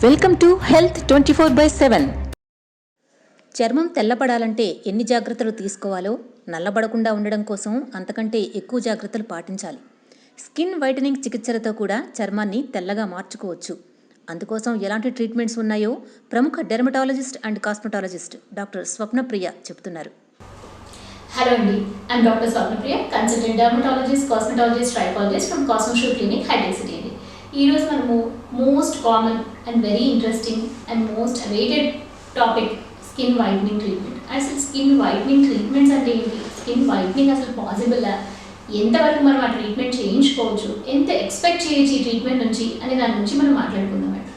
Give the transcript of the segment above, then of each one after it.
Welcome to health 24/7. చర్మం తెల్లబడాలంటే ఎన్ని జాగ్రత్తలు తీసుకోవాలో, నల్లబడకుండా ఉండడం కోసం అంతకంటే ఎక్కువ జాగ్రత్తలు పాటించాలి. స్కిన్ వైటనింగ్ చికిత్సలతో కూడా చర్మాన్ని తెల్లగా మార్చుకోవచ్చు. అందుకోసం ఎలాంటి ట్రీట్మెంట్స్ ఉన్నాయో ప్రముఖ dermatologist and cosmetologist doctor Swapnapriya చెబుతున్నారు. హలో అండి, I'm doctor Swapnapriya, consultant dermatologist, cosmetologist, trichologist from Cosmosure clinic, Hitec City అండి. ఈరోజు మనము most common and very interesting and most awaited topic skin whitening treatment. అసలు స్కిన్ వైట్నింగ్ ట్రీట్మెంట్స్ అంటే ఏంటి, skin whitening అసలు పాసిబుల్లా, ఎంతవరకు మనం ఆ ట్రీట్మెంట్ చేయించుకోవచ్చు, ఎంత ఎక్స్పెక్ట్ చేయొచ్చు ఈ ట్రీట్మెంట్ నుంచి అనే దాని నుంచి మనం మాట్లాడుకుందాం అండి.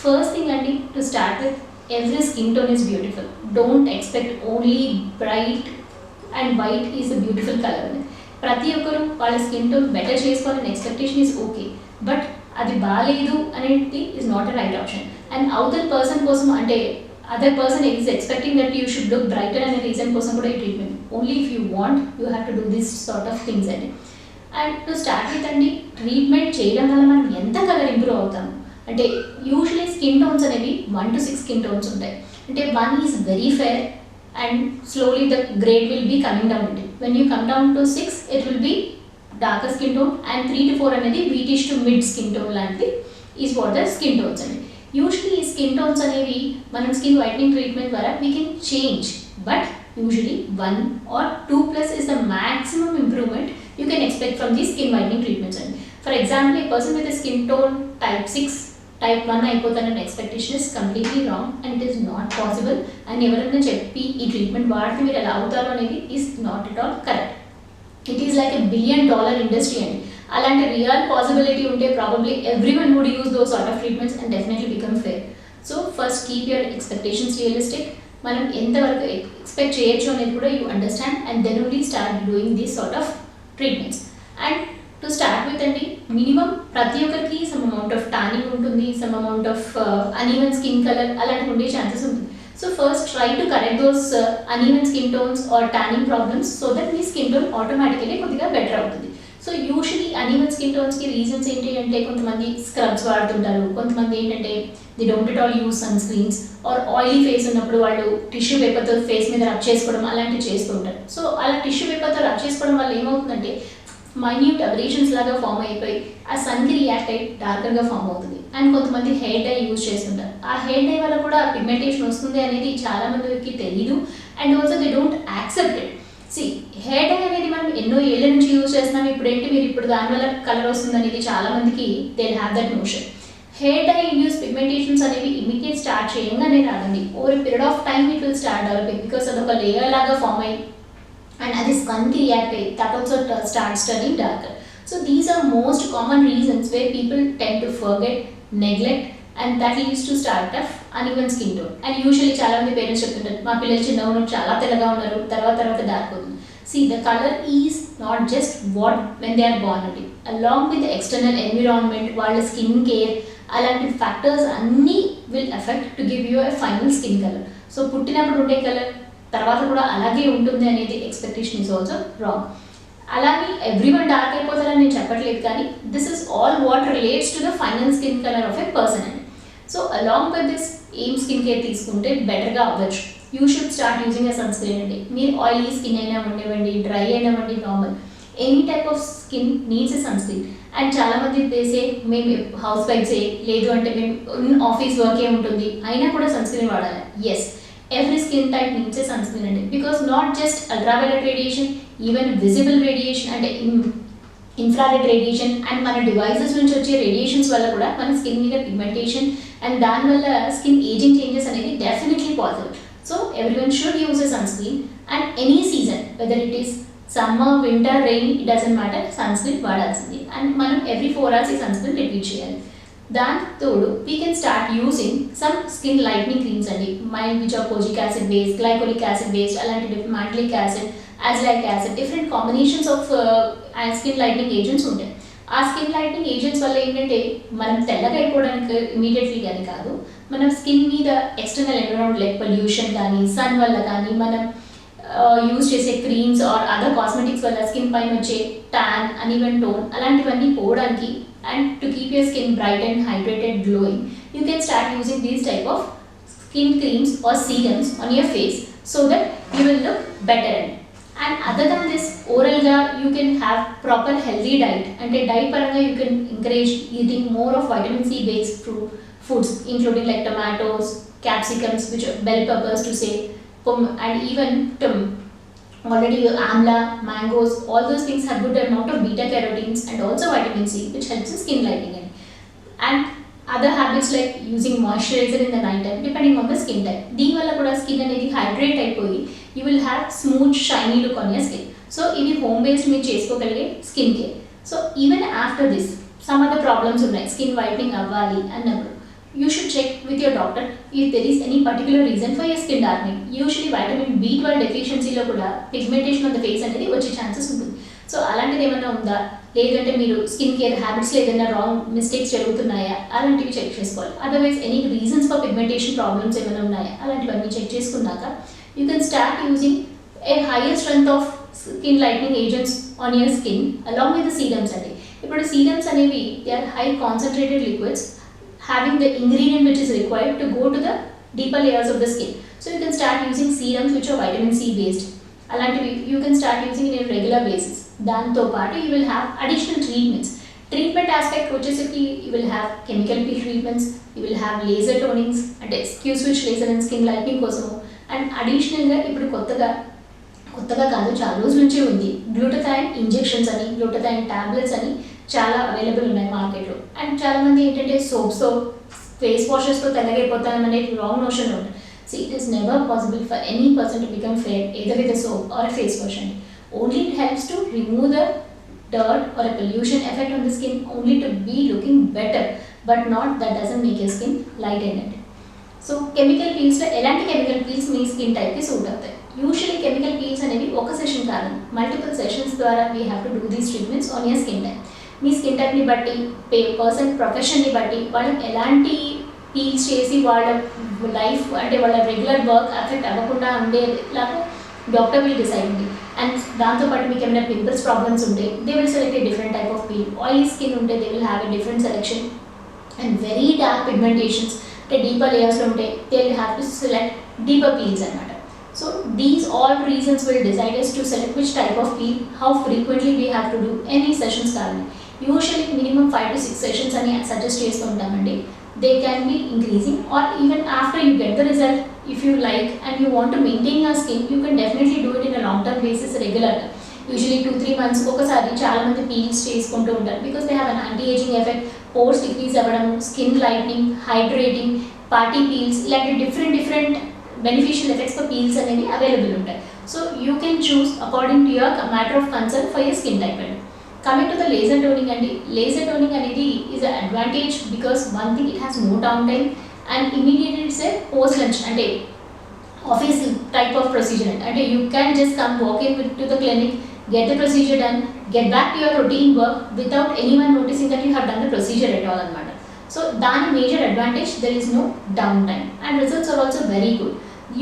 ఫస్ట్ థింగ్ అండి, to start with, every skin tone is beautiful. Don't expect only bright and white is a beautiful colour అని. ప్రతి ఒక్కరు వాళ్ళ స్కిన్ టోన్ బెటర్ చేసుకోవాలని ఎక్స్పెక్టేషన్ ఈజ్ ఓకే, బట్ అది బాగాలేదు అనేది is not a right option. And అవతల person కోసం, అంటే other person is expecting that you should look brighter అనే రీజన్ కోసం కూడా ఈ treatment. Only if you want you have to do this sort of things అండి. అండ్ టు స్టార్ట్ విత్ అండి, treatment చేయడం వల్ల మనం ఎంత కలర్ ఇంప్రూవ్ అవుతాము అంటే, యూజువలీ స్కిన్ టోన్స్ అనేవి 1 to 6 స్కిన్ టోన్స్ ఉంటాయి. అంటే 1 is very fair and slowly the grade will be coming down. When you come down to 6, it will be darker skin tone, and 3 to 4 అనేది wheatish to mid skin tone లాంటిది is what the skin tones అండి. Usually ఈ skin tones అనేవి మనం skin whitening treatment ద్వారా we can change, but usually 1 or 2+ is the maximum improvement you can expect from the skin whitening treatments అండి. For example, a person with a skin tone type 6 type 1 అయిపోతానన్న expectation is completely wrong and it is not possible. And ఎవరైనా చెప్పి ఈ treatment వాడితే మీరు ఎలా అవుతారు అనేది is not at all correct. It is like $1 billion industry అండి. అలాంటి రియల్ పాసిబిలిటీ ఉంటే probably everyone would use those sort of treatments and definitely become fair. So first keep your expectations realistic. మనం ఎంతవరకు ఎక్స్పెక్ట్ చేయొచ్చు అనేది కూడా you understand, and then only start doing these sort of treatments. And to start with అండి, minimum ప్రతి ఒక్కరికి some amount of tanning ఉంటుంది, some amount of uneven skin colour అలాంటివి ఉండే ఛాన్సెస్ ఉంటుంది. So first try to correct those uneven skin tones or tanning problems so that మీ skin tone automatically కొద్దిగా better అవుతుంది. సో యూజువలీ అన్ఈవెన్ స్కిన్ టోన్స్కి reasons ఏంటి అంటే, కొంతమంది స్క్రబ్స్ వాడుతుంటారు, కొంతమంది ఏంటంటే they don't at all use sunscreens, are oily face ఉన్నప్పుడు వాళ్ళు టిష్యూ పేపర్తో ఫేస్ మీద రబ్ చేసుకోవడం అలాంటివి చేస్తూ ఉంటారు. సో అలా టిష్యూ పేపర్తో రబ్ చేసుకోవడం వల్ల ఏమవుతుందంటే మైన్యూట్ అబ్రేషన్స్ లాగా ఫామ్ అయిపోయి ఆ సన్కి రియాక్ట్ అయ్యి డార్కర్గా ఫామ్ అవుతుంది. అండ్ కొంతమంది హెయిర్ డై యూజ్ చేస్తుంటారు, ఆ హెయిర్ డై వల్ల కూడా పిగ్మెంటేషన్ వస్తుంది అనేది చాలా మందికి తెలియదు, and also they don't accept it. See, hair dye అనేది మనం ఎన్నో ఏళ్ళ నుంచి యూజ్ చేస్తున్నాం, ఇప్పుడు దానివల్ల కలర్ వస్తుంది అనేది చాలా మందికి they have that notion. Hair dye induce pigmentations అనేవి ఇమీడియట్ స్టార్ట్ చేయంగానే రాదండి. Over period of time it will start developing, because అదొక లేయర్ లాగా ఫామ్ అయ్యి and that is skin react that also starts turning darker. So these are most common reasons where people tend to forget, neglect, and that leads to start of uneven skin tone. And usually చాలా మంది parents చెప్తుంటారు, మా పిల్లలు చిన్నగా ఉన్నప్పుడు చాలా తెల్లగా ఉన్నారు, తర్వాత డార్క్ అవుతుంది. See, the color is not just what when they are born only. Along with the external environment, వాళ్ళ స్కిన్ కేర్ అలాంటి ఫ్యాక్టర్స్ అన్నీ will affect to give you a final skin color. So పుట్టినప్పుడు ఉండే colour తర్వాత కూడా అలాగే ఉంటుంది అనేది ఎక్స్పెక్టేషన్ ఈజ్ ఆల్సో రాంగ్. అలాగే ఎవ్రీవన్ డార్క్ అయిపోతారని నేను చెప్పట్లేదు, కానీ this is all what relates to the final skin colour of a person అండి. సో అలాంగ్ విత్ దిస్ ఏం స్కిన్ కేర్ తీసుకుంటే బెటర్గా అవ్వచ్చు. You should start using a sunscreen అండి. మీరు ఆయిలీ స్కిన్ అయినా ఉండేవండి, డ్రై అయినావండి, normal any type of skin needs a sunscreen. And చాలామంది చేసే మేము హౌస్ వైఫ్సే, లేదు అంటే మేము ఆఫీస్ వర్కే ఉంటుంది అయినా కూడా సన్ స్క్రీన్ వాడాలి. Yes, every skin type needs a sunscreen అండి, because not just ultraviolet radiation, even visible radiation అంటే ఇన్ఫ్రారెడ్ రేడియేషన్ అండ్ మన డివైసెస్ నుంచి వచ్చే రేడియేషన్స్ వల్ల కూడా మన స్కిన్ మీద పిగ్మెంటేషన్ అండ్ దానివల్ల స్కిన్ ఏజింగ్ చేంజెస్ అనేది definitely possible. So everyone should use a sunscreen and any season, weather it is summer, winter, rain, it doesn't matter, sunscreen వాడాల్సింది. And మనం every 4 hours ఈ sunscreen repeat చేయాలి. దాని తోడు we can start using some skin lightening creams అండి, mild which are kojic acid based, glycolic acid based, అలాంటి mandelic acid, azelaic acid, different combinations of skin lightening agents ఉంటాయి. ఆ skin lightening agents వల్ల ఏంటంటే మనం తెల్లగా అయిపోవడానికి ఇమీడియట్లీ కానీ కాదు, మనం స్కిన్ మీద ఎక్స్టర్నల్ ఎన్విరాన్మెంట్ లైక్ పొల్యూషన్ కానీ, సన్ వల్ల కానీ, మనం యూజ్ చేసే క్రీమ్స్ ఆర్ అదర్ కాస్మెటిక్స్ వల్ల స్కిన్ పైన వచ్చే ట్యాన్, అన్ఈవెన్ టోన్ అలాంటివన్నీ పోవడానికి and to keep your skin bright and hydrated, glowing, you can start using these type of skin creams or serums on your face so that you will look better. And other than this, oral ga you can have proper healthy diet. Ante diet paranga you can encourage eating more of vitamin C based foods, including like tomatoes, capsicums, which are bell peppers to say, and even already amla, mangoes, all those things have good amount of beta carotenes and also vitamin C, which helps in skin lightening. And other habits like using moisturizer in the night time, depending on the skin type. దీని వల్ల కూడా skin అనేది hydrate అయిపోయి you will have smooth shiny look on your skin. So ఇవి home based మీరు చేసుకోగలిగే skin care. So even after this some other problems ఉన్నాయి, skin whitening అవ్వాలి అన్నప్పుడు you should check with your doctor if there is any particular reason for your skin darkening. Usually vitamin B12 deficiency లో కూడా pigmentation on the face అనేది వచ్చే chances ఉంటుంది. So అలాంటిది ఏమైనా ఉందా, లేదంటే మీరు స్కిన్ కేర్ హ్యాబిట్స్లో ఏదైనా రాంగ్ మిస్టేక్స్ జరుగుతున్నాయా, అలాంటివి చెక్ చేసుకోవాలి. Otherwise any reasons for pigmentation problems ఏమైనా ఉన్నాయా, అలాంటివన్నీ చెక్ చేసుకున్నాక you can start using a higher strength of skin lightening agents on your skin along with the serums అండి. ఇప్పుడు సీరమ్స్ అనేవి they are high concentrated liquids having the ingredient which is required to go to the deeper layers of the skin. So you can start using serums which are vitamin C based. Alantivi you can start using in a regular basis. Danto paatu you will have additional treatments. Treatment aspect వచ్చేసరికి you will have chemical peel treatments, you will have laser tonings అంటే Q-switch laser and skin lightening కోసము, and అడిషనల్గా ఇప్పుడు కొత్తగా కాదు చాలా రోజుల నుంచి ఉంది గ్లూటథైన్ ఇంజెక్షన్స్ అని, గ్లూటథైన్ టాబ్లెట్స్ అని చాలా అవైలబుల్ ఉన్నాయి మార్కెట్లో. అండ్ చాలామంది ఏంటంటే సోప్స్తో ఫేస్ వాషెస్తో తెల్లగైపోతాం అనేది రాంగ్ నోషన్ ఉంటుంది. So it is never possible for any person to become fair either with a soap or a face wash అండి. Only it helps to remove the dirt or a pollution effect on the skin, only to be looking better, but not that doesn't make your skin lightened. So chemical పీల్స్లో ఎలాంటి chemical peels మీ skin టైప్కి suit అవుతాయి? Usually chemical peels అనేవి ఒక session కాదు, multiple sessions ద్వారా we have to do these treatments on your skin type. మీ స్కిన్ టైప్ని బట్టి, పర్సన్ ప్రొఫెషన్ని బట్టి వాళ్ళు ఎలాంటి పీల్స్ చేసి వాళ్ళ లైఫ్ అంటే వాళ్ళ రెగ్యులర్ వర్క్ అఫెక్ట్ అవ్వకుండా ఉండేలాగా డాక్టర్ విల్ డిసైడ్ అండి. అండ్ దాంతోపాటు మీకు ఏమైనా పింపుల్స్ ప్రాబ్లమ్స్ ఉంటే they will select a different type of peel. Oily skin ఉంటే they will have a different selection. And very dark pigmentations అంటే డీపర్ లేయర్స్లో ఉంటే they will have to select deeper peels అనమాట. So these all reasons will decide us to select which type of peel, how frequently we have to do any sessions కావాలి. Usually minimum 5 to 6 sessions అని suggest చేస్తూ ఉంటామండి. They can be increasing or even after you get the result, if you like and you want to maintain your skin, you can definitely do it in a long term basis regularly. Usually 2-3 months ఒకసారి చాలా మంది peels చేసుకుంటూ ఉంటారు because they have an anti-aging effect, pores decrease అవ్వడం, skin lightening, hydrating, party peels ఇలాంటి different beneficial effects for peels అనేవి available ఉంటాయి. So you can choose according to your matter of concern for your skin type అండి. Coming to the laser toning అండి, laser toning అనేది is a advantage because one thing it has no downtime and immediate it's a post lunch అంటే office type of procedure అండి. అంటే you can just come walk in to the clinic, get the procedure done, get back to your routine work without anyone noticing that you have done the procedure at all anamata. So దాని major advantage, there is no downtime and results are also very good.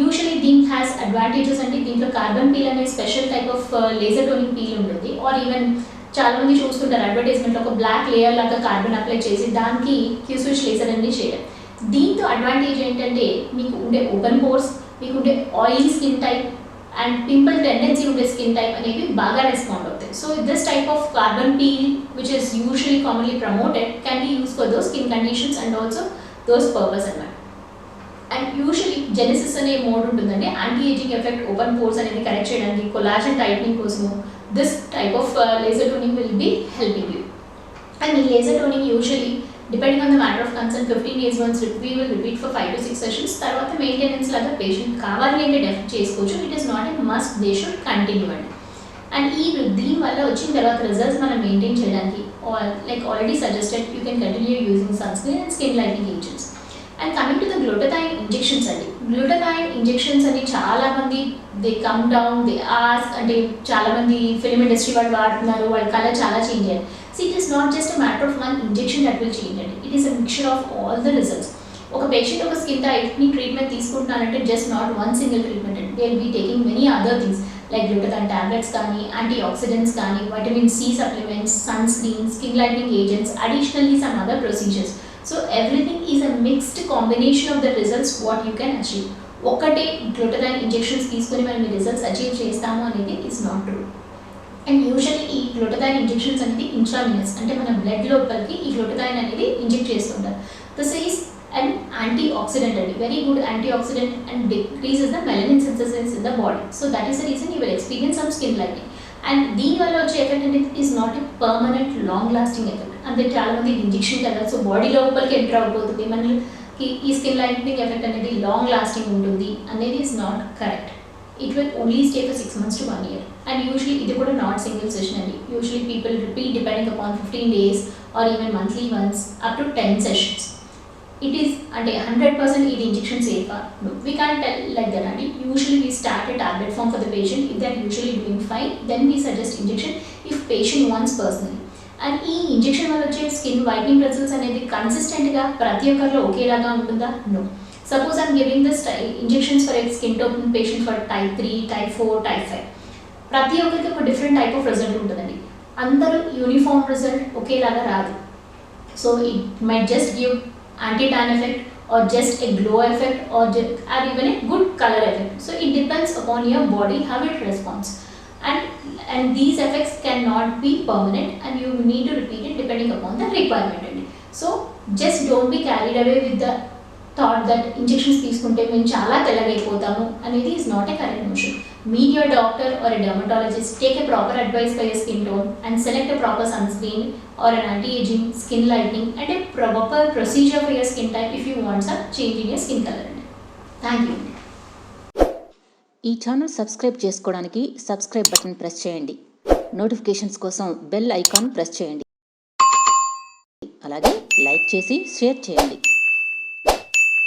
Usually దీని has advantages అంటే దీంట్లో carbon peel అనే special type of laser toning peel ఉంటుంది. Are even చాలా మంది చూస్తుంటారు అడ్వర్టైజ్మెంట్లో ఒక బ్లాక్ లేయర్ లాగా కార్బన్ అప్లై చేసి దానికి Q-switch లేజర్ అనేది చేయడం. దీంతో అడ్వాంటేజ్ ఏంటంటే మీకు ఉండే ఓపెన్ పోర్స్, మీకు ఉండే oily skin type and pimple tendency ఉండే స్కిన్ టైప్ అనేవి బాగా రెస్పాండ్ అవుతాయి. So this type of carbon peel which is usually commonly promoted can be use for those skin conditions and also those purpose అన్నమాట. And usually Genesis అనే mode ఉంటుందండి, anti ageing effect, open pores అనేది correct చేయడానికి, collagen tightening కోసము this type of laser toning will be helping you. And ఈ laser toning usually depending on the matter of concern 15 days once we will repeat for 5 to 6 sessions. తర్వాత maintenance లాగా patient కావాలి అంటే definite చేసుకోవచ్చు. It is not a must, they should continue అండి. And దీని వల్ల వచ్చిన తర్వాత రిజల్ట్స్ మనం మెయింటైన్ చేయడానికి like already suggested you can continue using sunscreen and skin lighting agents. And coming to the glutathione injections అండి, glutathione injections అని చాలామంది they come down they ask, అంటే చాలామంది ఫిల్మ్ ఇండస్ట్రీ వాళ్ళు వాడుతున్నారు, వాళ్ళ కలర్ చాలా చేంజ్ అయ్యారు. See, it is not just a matter of one injection that will change it. It is a mixture of all the results. ఒక patient ఒక skin టైప్ని ట్రీట్మెంట్ తీసుకుంటున్నారంటే just not one single treatment అండి, they will be taking many other things like glutathione tablets కానీ, antioxidants కానీ, vitamin C supplements, sunscreen, skin lightening agents, additionally some other procedures. So everything is a mixed combination of the results what you can achieve. ఒక్కటే glutathione injections తీసుకొని మనం ఈ results achieve చేస్తాము అనేది is not true. And usually ఈ గ్లూటథాన్ injections అనేది ఇంట్రామినస్, అంటే మన బ్లడ్ లోపలికి ఈ గ్లూటథాన్ అనేది ఇంజెక్ట్ చేస్తుంటారు. This is and antioxidant అండి, very good antioxidant and decreases the melanin synthesis in the body. So that is the reason you will experience some skin lightening. And దీనివల్ల వచ్చే effect అనేది is not a permanent long lasting effect. అంటే చాలా మంది injection కదా, so body లోపలికి enter అయిపోతుంది, మనకి ఈ స్కిన్ లైటనింగ్ ఎఫెక్ట్ అనేది లాంగ్ లాస్టింగ్ ఉంటుంది అనేది is not correct. It will only stay for 6 months to 1 year. And usually ఇది కూడా not single session అండి. Usually people repeat depending upon 15 days or even monthly once up to 10 sessions. It is అంటే 100% ఇది injection safe. No, we can't tell like that అండి. Usually we start a tablet form for the patient. If they are usually doing fine, then we suggest injection if patient wants personally. And ఈ injection వల్ల వచ్చే skin whitening results అనేది కన్సిస్టెంట్గా ప్రతి ఒక్కరిలో ఒకేలాగా ఉంటుందా? No. Suppose I'm giving this injections for a skin tone patient for type 3, type 4, type 5. ప్రతి ఒక్కరికి ఒక డిఫరెంట్ టైప్ ఆఫ్ రిజల్ట్ ఉంటుందండి. అందరూ యూనిఫామ్ రిజల్ట్ ఒకేలాగా రాదు. So it might just give anti tan effect or just a glow effect or even a good color effect. So it depends upon your body how it responds. And these effects cannot be permanent and you need to repeat it depending upon the requirement. So just don't be carried away with the thought that injections తీసుకుంటే మేము చాలా తెల్లగైపోతాము అనేది is not a correct notion. Meet your doctor or a dermatologist, take a proper advice for your skin tone and select a proper sunscreen or an anti-aging, skin lightening and a proper procedure for your skin type if you want some change in your skin color. Thank you. ఈ channel subscribe చేసుకోవడానికి subscribe button press చేయండి. Notifications కోసం bell icon press చేయండి. అలాగే like చేసి share చేయండి.